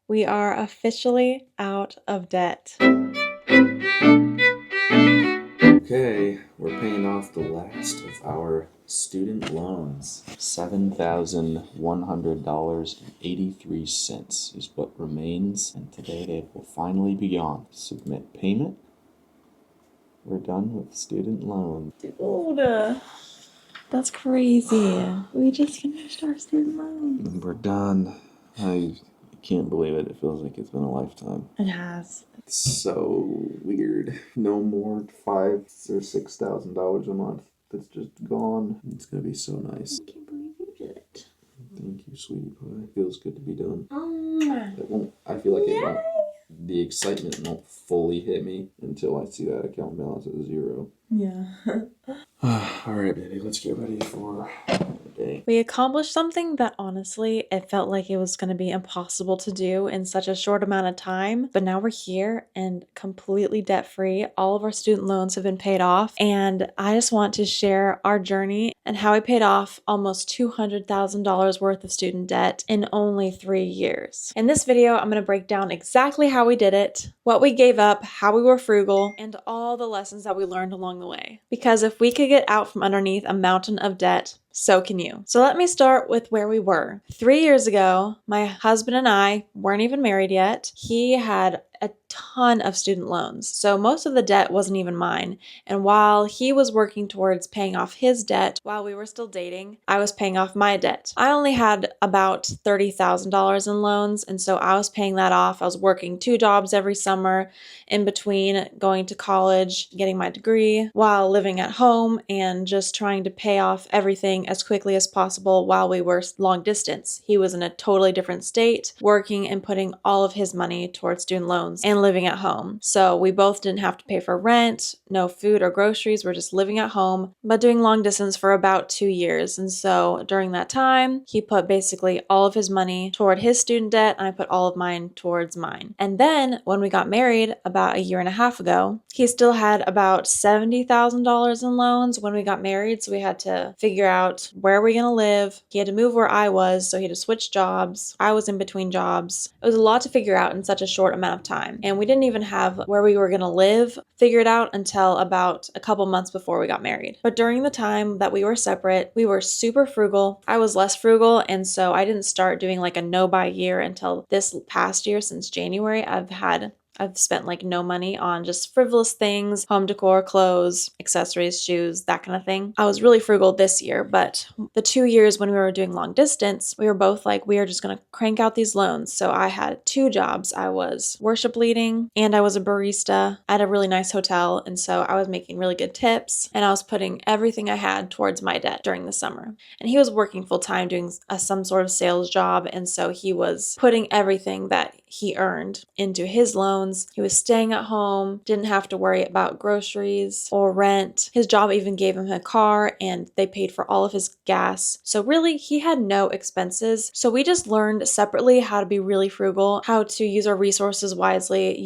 We are officially out of debt. Okay, we're paying off the last of our student loans. $7,100.83 is what remains, and today they will finally be gone. Submit payment. We're done with student loans. Dude, that's crazy. We just finished our student loan. And we're done. I can't believe it. It feels like it's been a lifetime. It has. It's so weird. No more $5,000 or $6,000 a month. That's just gone. It's gonna be so nice. I can't believe you did it. Thank you, sweetie pie. Feels good to be done. Oh, It won't. I feel like it won't. The excitement won't fully hit me until I see that account balance at 0. yeah. All right, baby. Let's get ready for the day. We accomplished something that honestly, it felt like it was going to be impossible to do in such a short amount of time. But now we're here and completely debt free. All of our student loans have been paid off. And I just want to share our journey and how we paid off almost $200,000 worth of student debt in only 3 years. In this video, I'm going to break down exactly how we did it, what we gave up, how we were frugal, and all the lessons that we learned along the way. Because if we could get out from underneath a mountain of debt, so can you. So let me start with where we were. 3 years ago, my husband and I weren't even married yet. He had a ton of student loans. So most of the debt wasn't even mine. And while he was working towards paying off his debt while we were still dating, I was paying off my debt. I only had about $30,000 in loans. And so I was paying that off. I was working 2 jobs every summer in between going to college, getting my degree, while living at home and just trying to pay off everything as quickly as possible while we were long distance. He was in a totally different state, working and putting all of his money towards student loans and living at home. So we both didn't have to pay for rent, no food or groceries. We're just living at home, but doing long distance for about 2 years. And so during that time, he put basically all of his money toward his student debt, and I put all of mine towards mine. And then when we got married about a year and a half ago, he still had about $70,000 in loans when we got married. So we had to figure out where we're going to live. He had to move where I was, so he had to switch jobs. I was in between jobs. It was a lot to figure out in such a short amount of time. And we didn't even have where we were going to live figured out until about a couple months before we got married. But during the time that we were separate, we were super frugal. I was less frugal, and so I didn't start doing like a no-buy year until this past year. Since January, I've spent like no money on just frivolous things, home decor, clothes, accessories, shoes, that kind of thing. I was really frugal this year, but the 2 years when we were doing long distance, we were both like, we are just going to crank out these loans. So I had 2 jobs. I was worship leading and I was a barista at a really nice hotel. And so I was making really good tips and I was putting everything I had towards my debt during the summer. And he was working full time doing some sort of sales job. And so he was putting everything that he earned into his loans. He was staying at home, didn't have to worry about groceries or rent. His job even gave him a car and they paid for all of his gas. So really, he had no expenses. So we just learned separately how to be really frugal, how to use our resources wisely,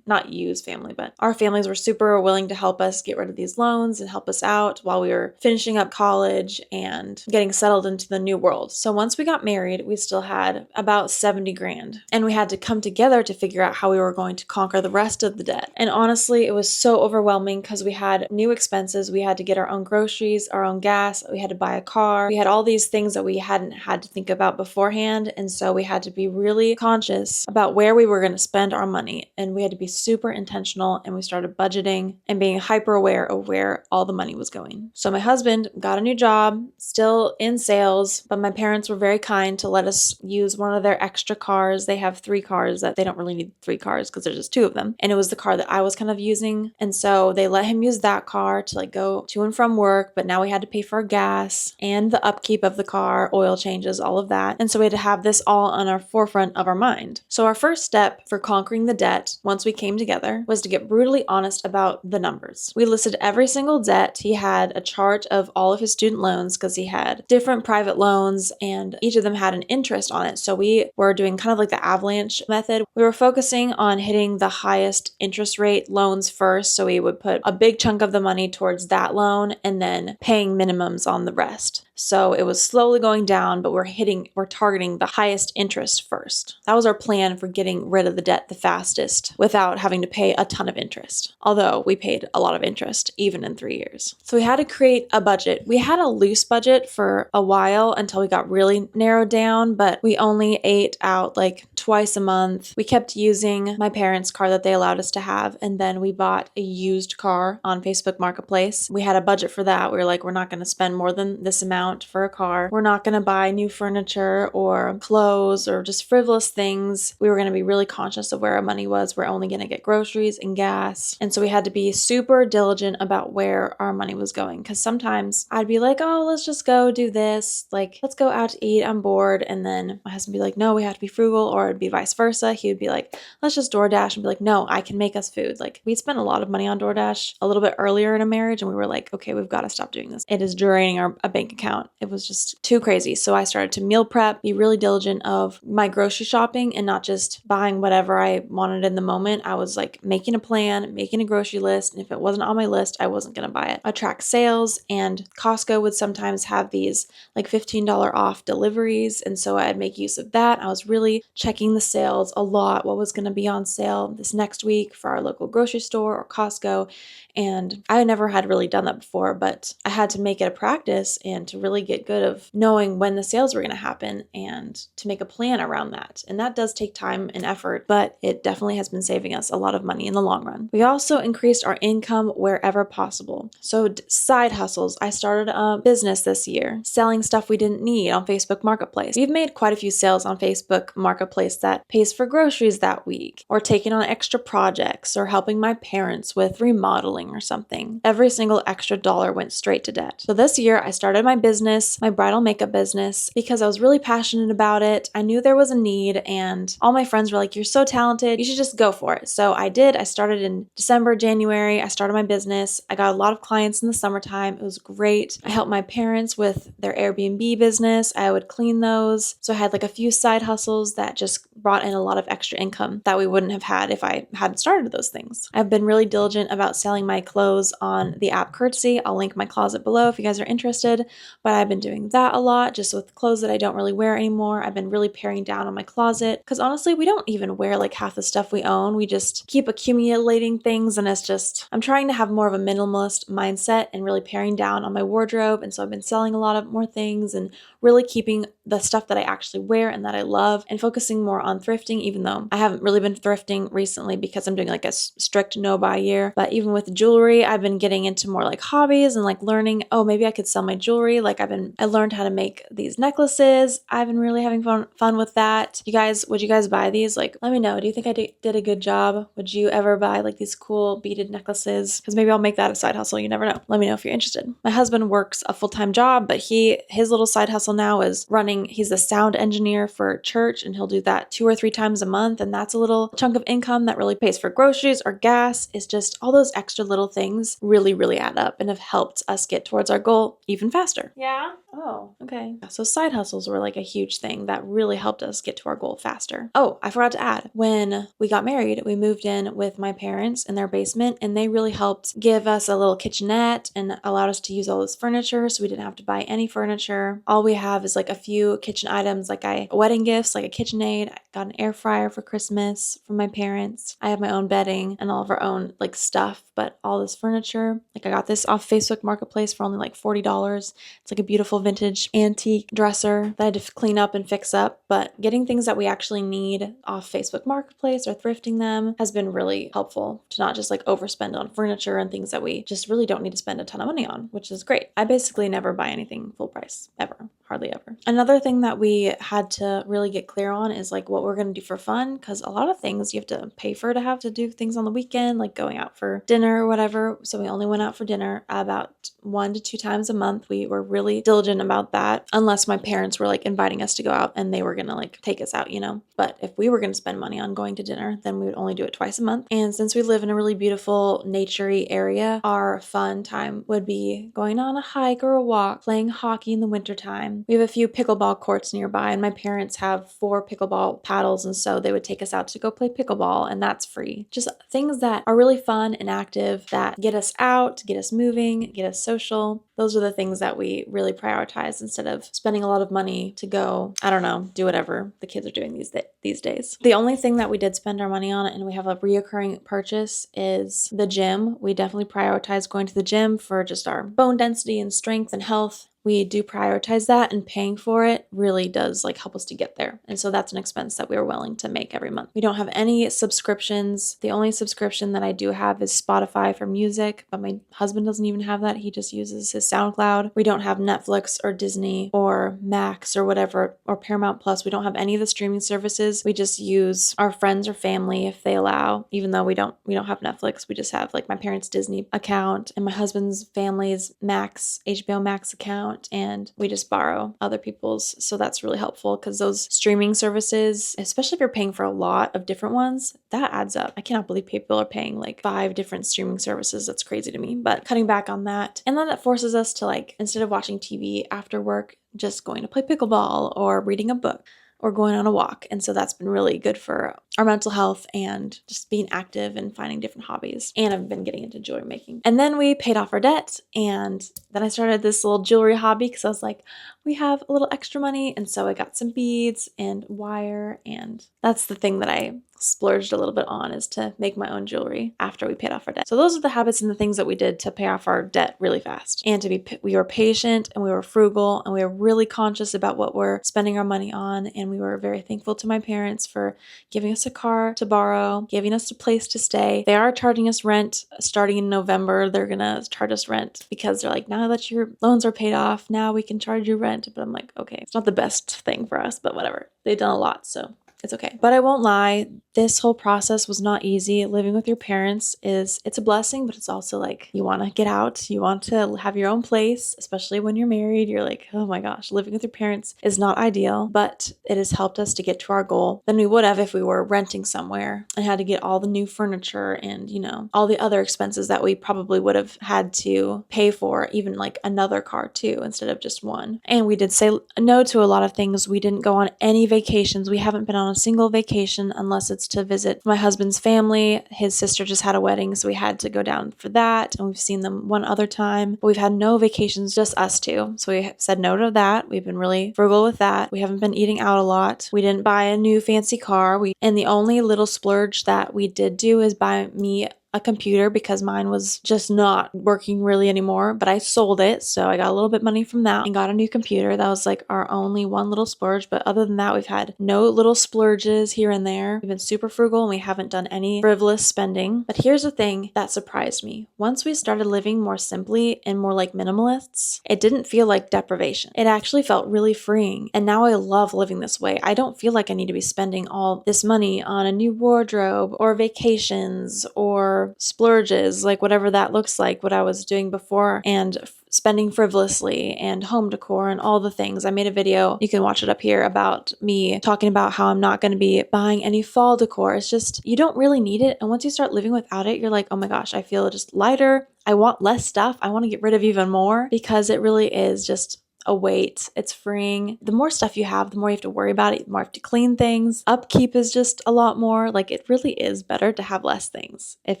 but our families were super willing to help us get rid of these loans and help us out while we were finishing up college and getting settled into the new world. So once we got married, we still had about 70 grand. And we had to come together to figure out how we were going to conquer the rest of the debt. And honestly, it was so overwhelming because we had new expenses. We had to get our own groceries, our own gas. We had to buy a car. We had all these things that we hadn't had to think about beforehand. And so we had to be really conscious about where we were going to spend our money. And we had to be super intentional. And we started budgeting and being hyper aware of where all the money was going. So my husband got a new job, still in sales, but my parents were very kind to let us use one of their extra cars. They have 3 cars that they don't really need 3 cars because there's just 2 of them. And it was the car that I was kind of using. And so they let him use that car to like go to and from work. But now we had to pay for gas and the upkeep of the car, oil changes, all of that. And so we had to have this all on our forefront of our mind. So our first step for conquering the debt, once we came together, was to get brutally honest about the numbers. We listed every single debt. He had a chart of all of his student loans because he had different private loans and each of them had an interest on it. So we were doing kind of like the avalanche method. We were focusing on hitting the highest interest rate loans first. So we would put a big chunk of the money towards that loan and then paying minimums on the rest. So it was slowly going down, but we're targeting the highest interest first. That was our plan for getting rid of the debt the fastest without having to pay a ton of interest. Although we paid a lot of interest even in 3 years. So we had to create a budget. We had a loose budget for a while until we got really narrowed down, but we only ate out like twice a month. We kept using my parents' car that they allowed us to have, and then we bought a used car on Facebook Marketplace. We had a budget for that. We were like, we're not going to spend more than this amount for a car. We're not going to buy new furniture or clothes or just frivolous things. We were going to be really conscious of where our money was. We're only going to get groceries and gas. And so we had to be super diligent about where our money was going. Because sometimes I'd be like, oh, let's just go do this. Like, let's go out to eat. I'm bored. And then my husband would be like, no, we have to be frugal. Or it'd be vice versa. He would be like, let's just DoorDash, and be like, no, I can make us food. Like, we'd spent a lot of money on DoorDash a little bit earlier in a marriage. And we were like, okay, we've got to stop doing this. It is draining our bank account. It was just too crazy. So I started to meal prep, be really diligent of my grocery shopping and not just buying whatever I wanted in the moment. I was like making a plan, making a grocery list. And if it wasn't on my list, I wasn't going to buy it. I tracked sales, and Costco would sometimes have these like $15 off deliveries. And so I'd make use of that. I was really checking the sales a lot, what was going to be on sale this next week for our local grocery store or Costco. And I never had really done that before, but I had to make it a practice and to really get good of knowing when the sales were going to happen and to make a plan around that. And that does take time and effort, but it definitely has been saving us a lot of money in the long run. We also increased our income wherever possible. So side hustles. I started a business this year, selling stuff we didn't need on Facebook Marketplace. We've made quite a few sales on Facebook Marketplace that pays for groceries that week, or taking on extra projects, or helping my parents with remodeling or something. Every single extra dollar went straight to debt. So this year I started my business, my bridal makeup business, because I was really passionate about it. I knew there was a need, and all my friends were like, you're so talented, you should just go for it. So I did. I started in December, January. I started my business. I got a lot of clients in the summertime. It was great. I helped my parents with their Airbnb business. I would clean those. So I had like a few side hustles that just brought in a lot of extra income that we wouldn't have had if I hadn't started those things. I've been really diligent about selling my clothes on the app Curtsy. I'll link my closet below if you guys are interested, but I've been doing that a lot just with clothes that I don't really wear anymore. I've been really paring down on my closet because honestly, we don't even wear like half the stuff we own. We just keep accumulating things, and it's just, I'm trying to have more of a minimalist mindset and really paring down on my wardrobe. And so I've been selling a lot of more things and really keeping the stuff that I actually wear and that I love, and focusing more on thrifting, even though I haven't really been thrifting recently because I'm doing like a strict no-buy year. But even with jewelry, I've been getting into more like hobbies and like learning, oh, maybe I could sell my jewelry. Like I learned how to make these necklaces. I've been really having fun with that. Would you guys buy these? Like, let me know. Do you think I did a good job? Would you ever buy like these cool beaded necklaces? Because maybe I'll make that a side hustle. You never know. Let me know if you're interested. My husband works a full-time job, but his little side hustle now is he's a sound engineer for church, and he'll do that 2 or 3 times a month. And that's a little chunk of income that really pays for groceries or gas. It's just all those extra little things really, really add up and have helped us get towards our goal even faster. Yeah. Oh, okay. So side hustles were like a huge thing that really helped us get to our goal faster. Oh, I forgot to add, when we got married, we moved in with my parents in their basement, and they really helped give us a little kitchenette and allowed us to use all this furniture, so we didn't have to buy any furniture. All we have is like a few kitchen items, like wedding gifts, like a KitchenAid. I got an air fryer for Christmas from my parents. I have my own bedding and all of our own like stuff, but all this furniture, like I got this off Facebook Marketplace for only like $40. It's like a beautiful vintage antique dresser that I had to clean up and fix up. But getting things that we actually need off Facebook Marketplace or thrifting them has been really helpful to not just like overspend on furniture and things that we just really don't need to spend a ton of money on, which is great. I basically never buy anything full price, ever. Hardly ever. Another thing that we had to really get clear on is like what we're going to do for fun, because a lot of things you have to pay for to have to do things on the weekend, like going out for dinner or whatever. So we only went out for dinner about 1 to 2 times a month. We were really diligent about that, unless my parents were like inviting us to go out and they were going to like take us out, you know. But if we were going to spend money on going to dinner, then we would only do it twice a month. And since we live in a really beautiful naturey area, our fun time would be going on a hike or a walk, playing hockey in the wintertime, and we have a few pickleball courts nearby, and my parents have 4 pickleball paddles, and so they would take us out to go play pickleball, and that's free. Just things that are really fun and active that get us out, get us moving, get us social. Those are the things that we really prioritize instead of spending a lot of money to go, I don't know, do whatever the kids are doing these days. The only thing that we did spend our money on, and we have a reoccurring purchase, is the gym. We definitely prioritize going to the gym for just our bone density and strength and health. We do prioritize that, and paying for it really does like help us to get there. And so that's an expense that we are willing to make every month. We don't have any subscriptions. The only subscription that I do have is Spotify for music, but my husband doesn't even have that. He just uses his SoundCloud. We don't have Netflix or Disney or Max or whatever, or Paramount Plus. We don't have any of the streaming services. We just use our friends or family if they allow, even though we don't have Netflix. We just have like my parents' Disney account and my husband's family's Max, HBO Max account, and we just borrow other people's. So that's really helpful because those streaming services, especially if you're paying for a lot of different ones, that adds up. I cannot believe people are paying like 5 different streaming services. That's crazy to me, but cutting back on that. And then it forces us to, like, instead of watching TV after work, just going to play pickleball or reading a book or going on a walk. And so that's been really good for our mental health and just being active and finding different hobbies. And I've been getting into jewelry making. And then we paid off our debt, and then I started this little jewelry hobby because I was like, we have a little extra money. And so I got some beads and wire, and that's the thing that I splurged a little bit on, is to make my own jewelry after we paid off our debt. So those are the habits and the things that we did to pay off our debt really fast. And we were patient, and we were frugal, and we were really conscious about what we're spending our money on. And we were very thankful to my parents for giving us a car to borrow, giving us a place to stay. They are charging us rent starting in November. They're gonna charge us rent because they're like, now that your loans are paid off, now we can charge you rent. But I'm like, okay, it's not the best thing for us, but whatever. They've done a lot, so it's okay. But I won't lie, this whole process was not easy. Living with your parents it's a blessing, but it's also like, you want to get out, you want to have your own place, especially when you're married. You're like, oh my gosh, living with your parents is not ideal, but it has helped us to get to our goal than we would have if we were renting somewhere and had to get all the new furniture and, all the other expenses that we probably would have had to pay for, even like another car too, instead of just one. And we did say no to a lot of things. We didn't go on any vacations. We haven't been on a single vacation unless it's to visit my husband's family. His sister just had a wedding, so we had to go down for that, and we've seen them one other time. But we've had no vacations, just us two. So we said no to that. We've been really frugal with that. We haven't been eating out a lot. We didn't buy a new fancy car. And the only little splurge that we did do is buy me a computer because mine was just not working really anymore, but I sold it. So I got a little bit money from that and got a new computer. That was like our only one little splurge. But other than that, we've had no little splurges here and there. We've been super frugal, and we haven't done any frivolous spending. But here's the thing that surprised me. Once we started living more simply and more like minimalists, it didn't feel like deprivation. It actually felt really freeing. And now I love living this way. I don't feel like I need to be spending all this money on a new wardrobe or vacations or splurges, like whatever that looks like, what I was doing before, and spending frivolously and home decor and all the things. I made a video, you can watch it up here, about me talking about how I'm not going to be buying any fall decor. It's just, you don't really need it. And once you start living without it, you're like, oh my gosh, I feel just lighter. I want less stuff. I want to get rid of even more, because it really is just a weight. It's freeing. The more stuff you have, the more you have to worry about it, the more you have to clean things. Upkeep is just a lot more. Like, it really is better to have less things. It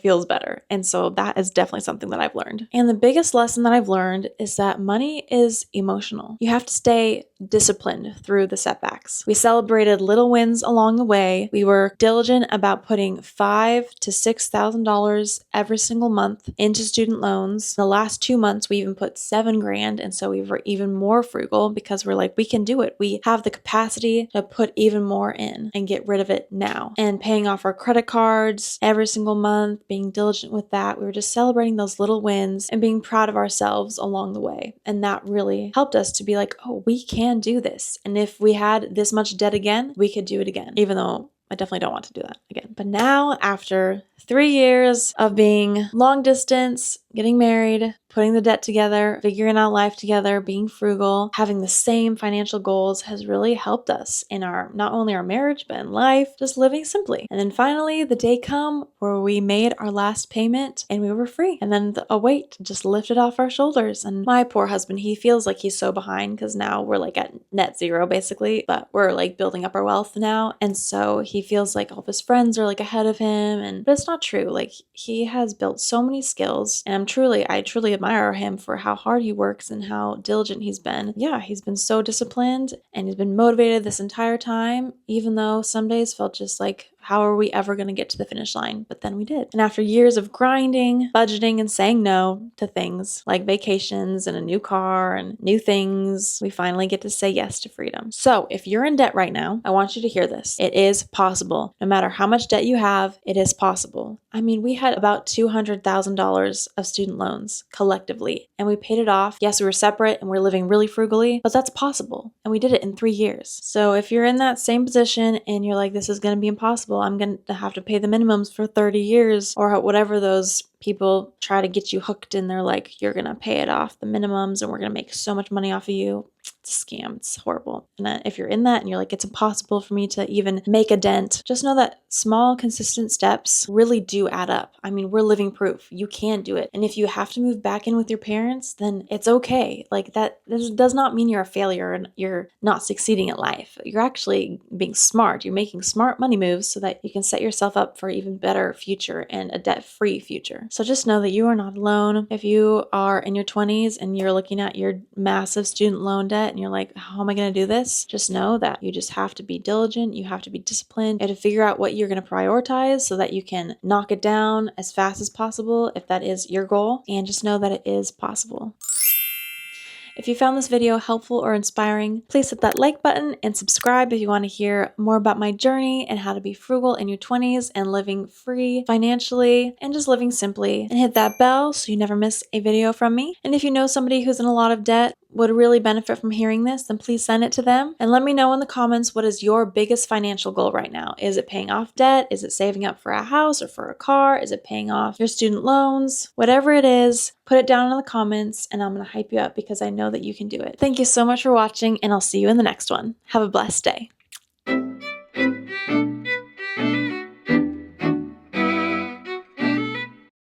feels better. And so that is definitely something that I've learned. And the biggest lesson that I've learned is that money is emotional. You have to stay disciplined through the setbacks. We celebrated little wins along the way. We were diligent about putting $5,000 to $6,000 every single month into student loans. The last 2 months, we even put $7,000. And so we were even more frugal because we're like, we can do it. We have the capacity to put even more in and get rid of it now. And paying off our credit cards every single month, being diligent with that. We were just celebrating those little wins and being proud of ourselves along the way. And that really helped us to be like, oh, we can do this. And if we had this much debt again, we could do it again, even though I definitely don't want to do that again. But now, after 3 years of being long distance, getting married, putting the debt together, figuring out life together, being frugal, having the same financial goals has really helped us in our, not only our marriage, but in life, just living simply. And then finally, the day come where we made our last payment and we were free. And then a weight just lifted off our shoulders. And my poor husband, he feels like he's so behind because now we're like at net zero basically, but we're like building up our wealth now. And so he feels like all of his friends are like ahead of him. But it's not true. Like he has built so many skills, and I truly admire him for how hard he works and how diligent he's been. Yeah, he's been so disciplined and he's been motivated this entire time, even though some days felt just like, how are we ever going to get to the finish line? But then we did. And after years of grinding, budgeting, and saying no to things like vacations and a new car and new things, we finally get to say yes to freedom. So if you're in debt right now, I want you to hear this. It is possible. No matter how much debt you have, it is possible. I mean, we had about $200,000 of student loans collectively, and we paid it off. Yes, we were separate and we're living really frugally, but that's possible. And we did it in 3 years. So if you're in that same position and you're like, this is going to be impossible, I'm going to have to pay the minimums for 30 years or whatever those people try to get you hooked in. They're like, you're going to pay it off the minimums and we're going to make so much money off of you. It's a scam. It's horrible. And if you're in that and you're like, it's impossible for me to even make a dent, just know that small, consistent steps really do add up. I mean, we're living proof. You can do it. And if you have to move back in with your parents, then it's okay. Like that does not mean you're a failure and you're not succeeding at life. You're actually being smart. You're making smart money moves so that you can set yourself up for an even better future and a debt-free future. So just know that you are not alone. If you are in your 20s and you're looking at your massive student loan debt and you're like, how am I going to do this? Just know that you just have to be diligent. You have to be disciplined. You have to figure out what you're going to prioritize so that you can knock it down as fast as possible if that is your goal. And just know that it is possible. If you found this video helpful or inspiring, please hit that like button and subscribe if you want to hear more about my journey and how to be frugal in your 20s and living free financially and just living simply. And hit that bell so you never miss a video from me. And if you know somebody who's in a lot of debt, would really benefit from hearing this, then please send it to them. And let me know in the comments, what is your biggest financial goal right now? Is it paying off debt? Is it saving up for a house or for a car? Is it paying off your student loans? Whatever it is, put it down in the comments and I'm going to hype you up because I know that you can do it. Thank you so much for watching and I'll see you in the next one. Have a blessed day.